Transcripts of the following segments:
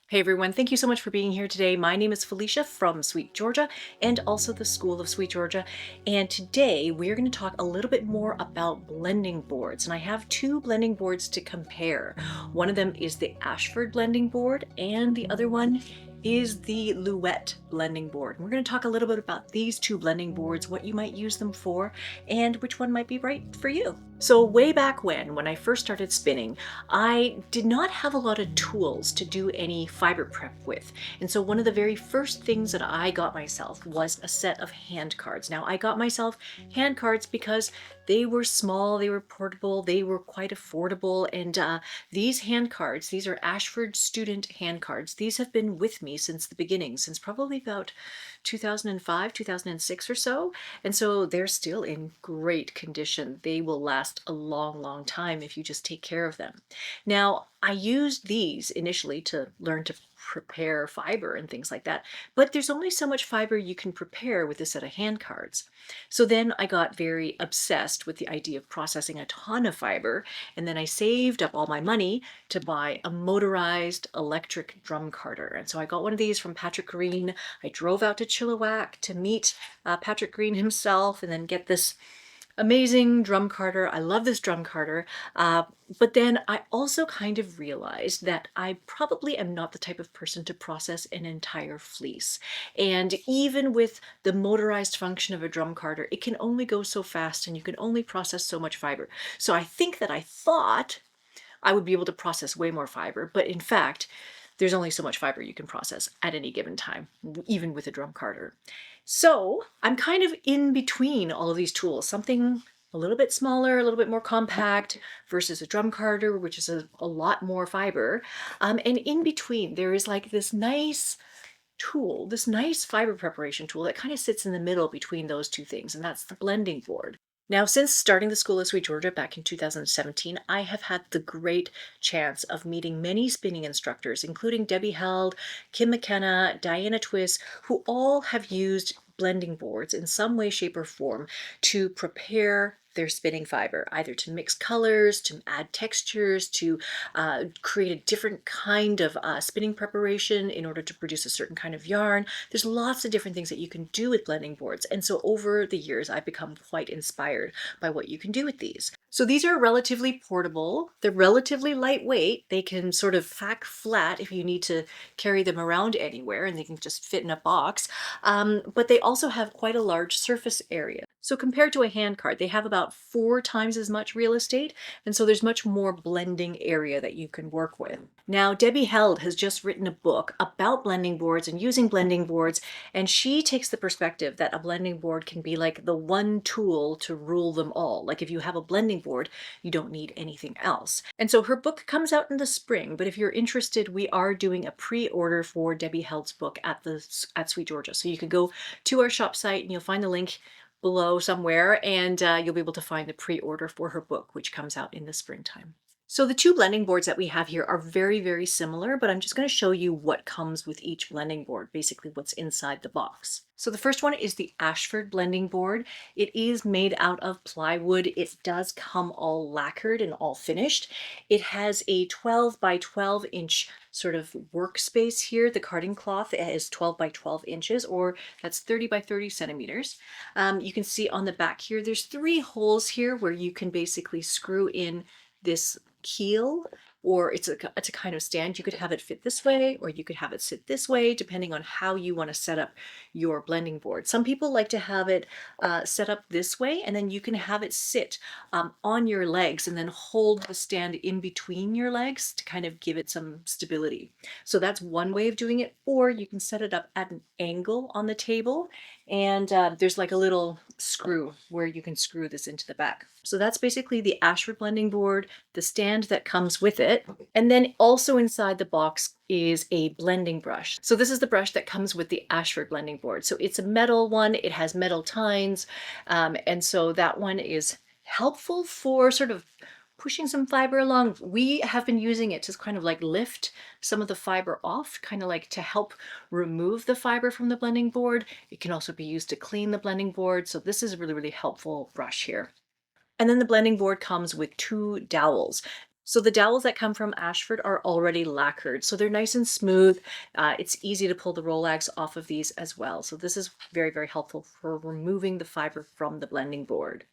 Hey everyone, thank you so much for being here today. My name is Felicia from SweetGeorgia and also the School of SweetGeorgia. And today we're going to talk a little bit more about blending boards. And I have two blending boards to compare. One of them is the Ashford blending board and the other one is the Loüet blending board. And we're going to talk a little bit about these two blending boards, what you might use them for, and which one might be right for you. So way back when I first started spinning, I did not have a lot of tools to do any fiber prep with. And so one of the very first things that I got myself was a set of hand cards. Now I got myself hand cards because they were small, they were portable, they were quite affordable. And these hand cards, these are Ashford student hand cards. These have been with me since the beginning, since probably about 2005, 2006 or so. And so they're still in great condition. They will last a long, long time if you just take care of them. Now, I used these initially to learn to prepare fiber and things like that, but there's only so much fiber you can prepare with a set of hand cards. So then I got very obsessed with the idea of processing a ton of fiber, and then I saved up all my money to buy a motorized electric drum carder. And so I got one of these from Patrick Green. I drove out to Chilliwack to meet Patrick Green himself and then get this amazing drum carder. I love this drum carder. But then I also kind of realized that I probably am not the type of person to process an entire fleece. And even with the motorized function of a drum carder, it can only go so fast and you can only process so much fiber. So I think that I thought I would be able to process way more fiber, but in fact, there's only so much fiber you can process at any given time, even with a drum carder. So I'm kind of in between all of these tools, something a little bit smaller, a little bit more compact versus a drum carder, which is a lot more fiber. And in between, there is like this nice tool, this nice fiber preparation tool that kind of sits in the middle between those two things, and that's the blending board. Now, since starting the School of SweetGeorgia back in 2017, I have had the great chance of meeting many spinning instructors, including Debbie Held, Kim McKenna, Diana Twiss, who all have used blending boards in some way, shape, or form to prepare their spinning fiber, either to mix colors, to add textures, to create a different kind of spinning preparation in order to produce a certain kind of yarn. There's lots of different things that you can do with blending boards. And so over the years, I've become quite inspired by what you can do with these. So these are relatively portable. They're relatively lightweight. They can sort of pack flat if you need to carry them around anywhere, and they can just fit in a box. But they also have quite a large surface area. So compared to a hand card, they have about 4 times as much real estate, and so there's much more blending area that you can work with. Now, Debbie Held has just written a book about blending boards and using blending boards, and she takes the perspective that a blending board can be like the one tool to rule them all. Like if you have a blending board, you don't need anything else. And so her book comes out in the spring, but if you're interested, we are doing a pre-order for Debbie Held's book at SweetGeorgia. So you can go to our shop site and you'll find the link below somewhere, and you'll be able to find the pre-order for her book, which comes out in the springtime. So the two blending boards that we have here are very, very similar, but I'm just going to show you what comes with each blending board, basically what's inside the box. So the first one is the Ashford blending board. It is made out of plywood. It does come all lacquered and all finished. It has a 12 by 12 inch sort of workspace here. The carding cloth is 12 by 12 inches, or that's 30 by 30 centimeters. You can see on the back here, there's 3 holes here where you can basically screw in this keel, or it's a kind of stand. You could have it fit this way, or you could have it sit this way, depending on how you want to set up your blending board. Some people like to have it set up this way, and then you can have it sit on your legs and then hold the stand in between your legs to kind of give it some stability. So that's one way of doing it, or you can set it up at an angle on the table, and there's like a little screw where you can screw this into the back. So that's basically the Ashford blending board, the stand that comes with it. And then also inside the box is a blending brush. So this is the brush that comes with the Ashford blending board. So it's a metal one, it has metal tines, and so that one is helpful for sort of pushing some fiber along. We have been using it to kind of like lift some of the fiber off, kind of like to help remove the fiber from the blending board. It can also be used to clean the blending board. So this is a really, really helpful brush here. And then the blending board comes with 2 dowels. So the dowels that come from Ashford are already lacquered, so they're nice and smooth. It's easy to pull the rolags off of these as well. So this is very, very helpful for removing the fiber from the blending board.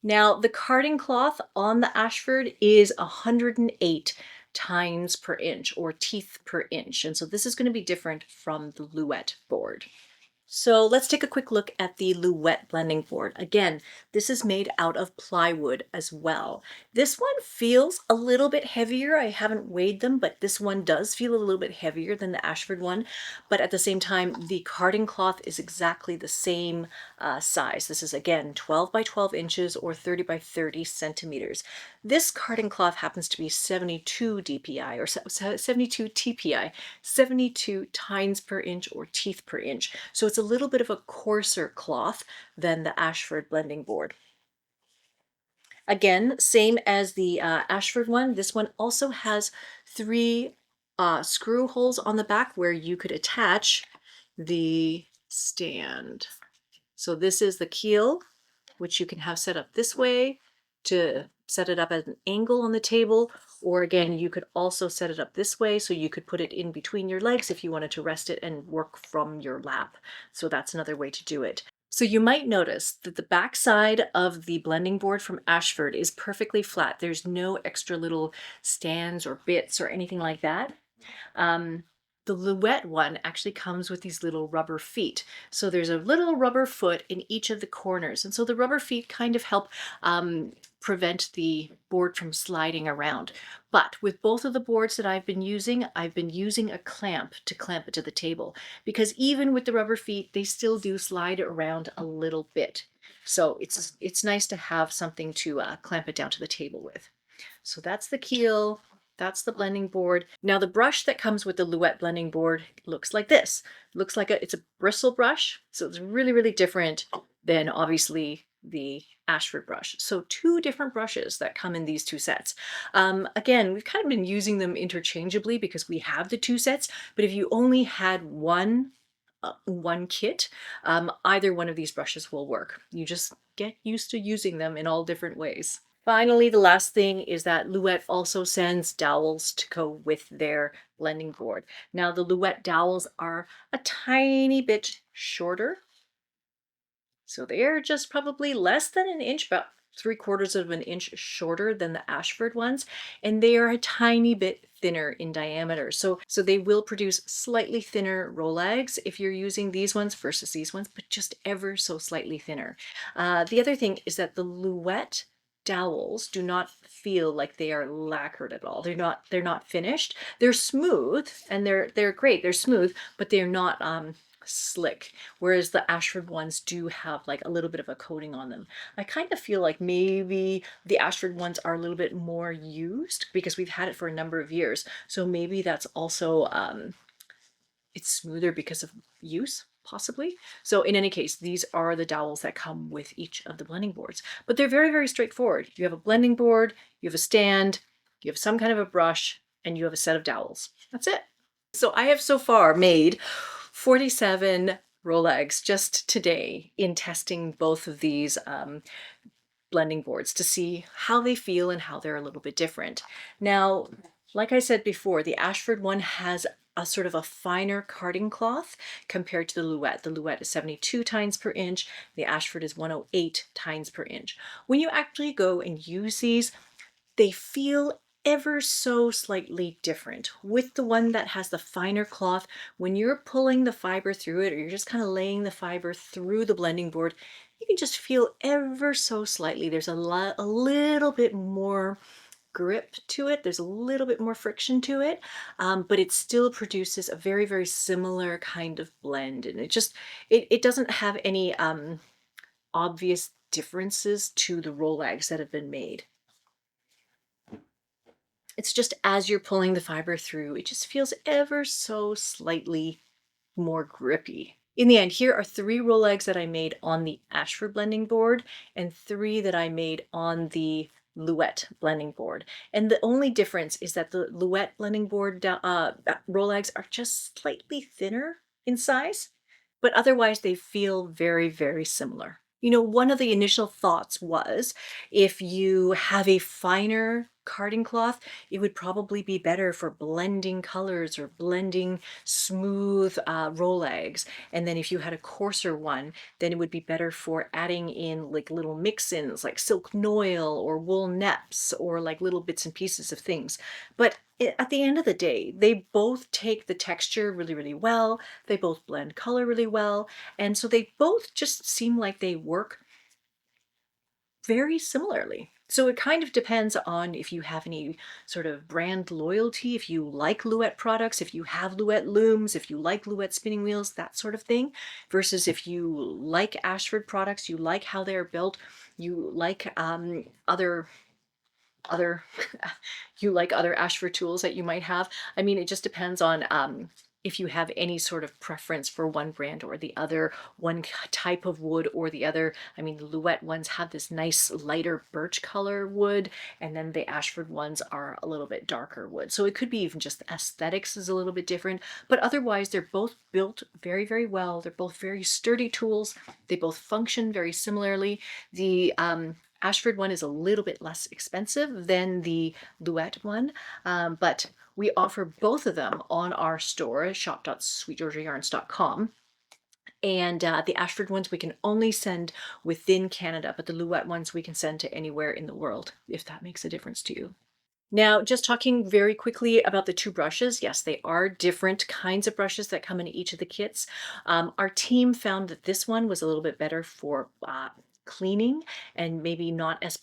Now the carding cloth on the Ashford is 108 tines per inch or teeth per inch. And so this is going to be different from the Loüet board. So let's take a quick look at the Loüet blending board. Again, this is made out of plywood as well. This one feels a little bit heavier. I haven't weighed them, but this one does feel a little bit heavier than the Ashford one. But at the same time, the carding cloth is exactly the same size. This is again 12 by 12 inches or 30 by 30 centimeters. This carding cloth happens to be 72 DPI or 72 TPI, 72 tines per inch or teeth per inch. So it's a little bit of a coarser cloth than the Ashford blending board. Again, same as the Ashford one, this one also has three screw holes on the back where you could attach the stand. So this is the keel, which you can have set up this way to set it up at an angle on the table, or again, you could also set it up this way so you could put it in between your legs if you wanted to rest it and work from your lap. So that's another way to do it. So you might notice that the back side of the blending board from Ashford is perfectly flat. There's no extra little stands or bits or anything like that. The Loüet one actually comes with these little rubber feet. So there's a little rubber foot in each of the corners. And so the rubber feet kind of help prevent the board from sliding around. But with both of the boards that I've been using a clamp to clamp it to the table, because even with the rubber feet, they still do slide around a little bit. So it's nice to have something to clamp it down to the table with. So that's the keel. That's the blending board. Now the brush that comes with the Loüet blending board looks like this. Looks like it's a bristle brush. So it's really, really different than obviously the Ashford brush. So two different brushes that come in these two sets. Again, we've kind of been using them interchangeably because we have the two sets, but if you only had one kit, either one of these brushes will work. You just get used to using them in all different ways. Finally, the last thing is that Loüet also sends dowels to go with their blending board. Now, the Loüet dowels are a tiny bit shorter. So they're just probably less than an inch, about 3/4 of an inch shorter than the Ashford ones. And they are a tiny bit thinner in diameter. So they will produce slightly thinner rolags if you're using these ones versus these ones, but just ever so slightly thinner. The other thing is that the Loüet dowels do not feel like they are lacquered at all. They're not finished. They're smooth and they're great. They're smooth, but they're not slick, whereas the Ashford ones do have like a little bit of a coating on them. I kind of feel like maybe the Ashford ones are a little bit more used because we've had it for a number of years. So maybe that's also it's smoother because of use, possibly. So in any case, these are the dowels that come with each of the blending boards. But they're very, very straightforward. You have a blending board, you have a stand, you have some kind of a brush, and you have a set of dowels. That's it. So I have so far made 47 rolags just today in testing both of these blending boards to see how they feel and how they're a little bit different. Now, like I said before, the Ashford one has a sort of a finer carding cloth compared to the Loüet. The Loüet is 72 tines per inch. The Ashford is 108 tines per inch. When you actually go and use these, they feel ever so slightly different. With the one that has the finer cloth, when you're pulling the fiber through it or you're just kind of laying the fiber through the blending board, you can just feel ever so slightly. There's a little bit more grip to it. There's a little bit more friction to it, but it still produces a very, very similar kind of blend. And it doesn't have any obvious differences to the rolags that have been made. It's just as you're pulling the fiber through, it just feels ever so slightly more grippy. In the end, here are 3 rolags that I made on the Ashford blending board and 3 that I made on the Loüet blending board. And the only difference is that the Loüet blending board rolags are just slightly thinner in size, but otherwise they feel very, very similar. You know, one of the initial thoughts was if you have a finer carding cloth, it would probably be better for blending colors or blending smooth rolags. And then if you had a coarser one, then it would be better for adding in like little mix-ins like silk noil or wool neps or like little bits and pieces of things. But at the end of the day, they both take the texture really, really well. They both blend color really well. And so they both just seem like they work very similarly. So it kind of depends on if you have any sort of brand loyalty, if you like Loüet products, if you have Loüet looms, if you like Loüet spinning wheels, that sort of thing, versus if you like Ashford products, you like how they're built, you like other you like other Ashford tools that you might have. I mean, it just depends on if you have any sort of preference for one brand or the other, one type of wood or the other. I mean, the Loüet ones have this nice lighter birch color wood, and then the Ashford ones are a little bit darker wood. So it could be even just the aesthetics is a little bit different, but otherwise they're both built very, very well. They're both very sturdy tools. They both function very similarly. The Ashford one is a little bit less expensive than the Loüet one, but we offer both of them on our store, shop.sweetgeorgiayarns.com. And the Ashford ones we can only send within Canada, but the Loüet ones we can send to anywhere in the world, if that makes a difference to you. Now, just talking very quickly about the two brushes. Yes, they are different kinds of brushes that come in each of the kits. Our team found that this one was a little bit better for cleaning and maybe not as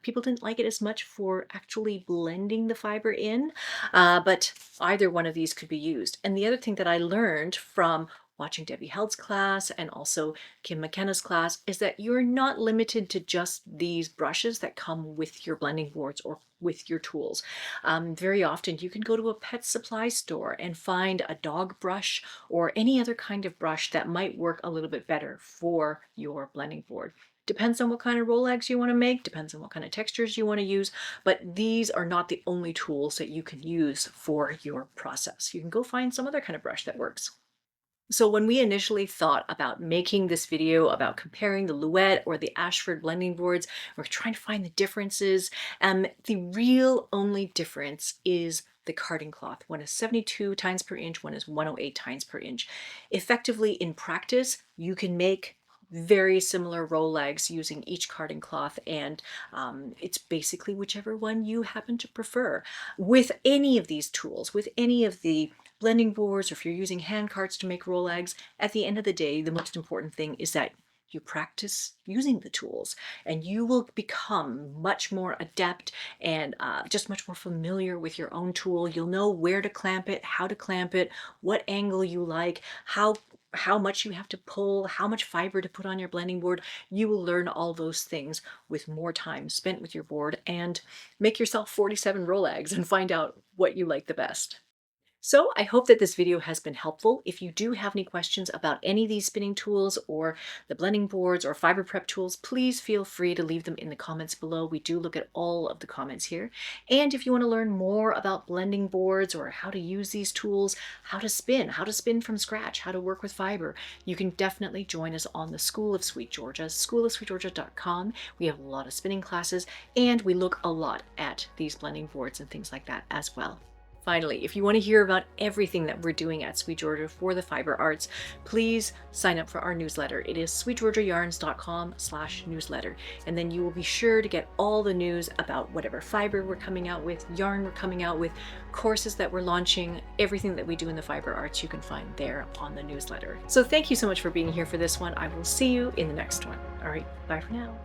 people didn't like it as much for actually blending the fiber in, but either one of these could be used. And the other thing that I learned from watching Debbie Held's class and also Kim McKenna's class is that you're not limited to just these brushes that come with your blending boards or with your tools. Very often you can go to a pet supply store and find a dog brush or any other kind of brush that might work a little bit better for your blending board. Depends on what kind of rolags you want to make, depends on what kind of textures you want to use, but these are not the only tools that you can use for your process. You can go find some other kind of brush that works. So when we initially thought about making this video about comparing the Loüet or the Ashford blending boards, we're trying to find the differences. The real only difference is the carding cloth. One is 72 tines per inch, one is 108 tines per inch. Effectively, in practice, you can make very similar rolags using each carding cloth, and it's basically whichever one you happen to prefer. With any of these tools, with any of the blending boards, or if you're using hand carts to make rolags, at the end of the day, the most important thing is that you practice using the tools and you will become much more adept and just much more familiar with your own tool. You'll know where to clamp it, how to clamp it, what angle you like, how much you have to pull, how much fiber to put on your blending board. You will learn all those things with more time spent with your board, and make yourself 47 rolags and find out what you like the best. So I hope that this video has been helpful. If you do have any questions about any of these spinning tools or the blending boards or fiber prep tools, please feel free to leave them in the comments below. We do look at all of the comments here. And if you want to learn more about blending boards or how to use these tools, how to spin from scratch, how to work with fiber, you can definitely join us on the School of Sweet Georgia, schoolofsweetgeorgia.com. We have a lot of spinning classes, and we look a lot at these blending boards and things like that as well. Finally, if you want to hear about everything that we're doing at Sweet Georgia for the fiber arts, please sign up for our newsletter. It is sweetgeorgiayarns.com/newsletter. And then you will be sure to get all the news about whatever fiber we're coming out with, yarn we're coming out with, courses that we're launching, everything that we do in the fiber arts you can find there on the newsletter. So thank you so much for being here for this one. I will see you in the next one. All right, bye for now.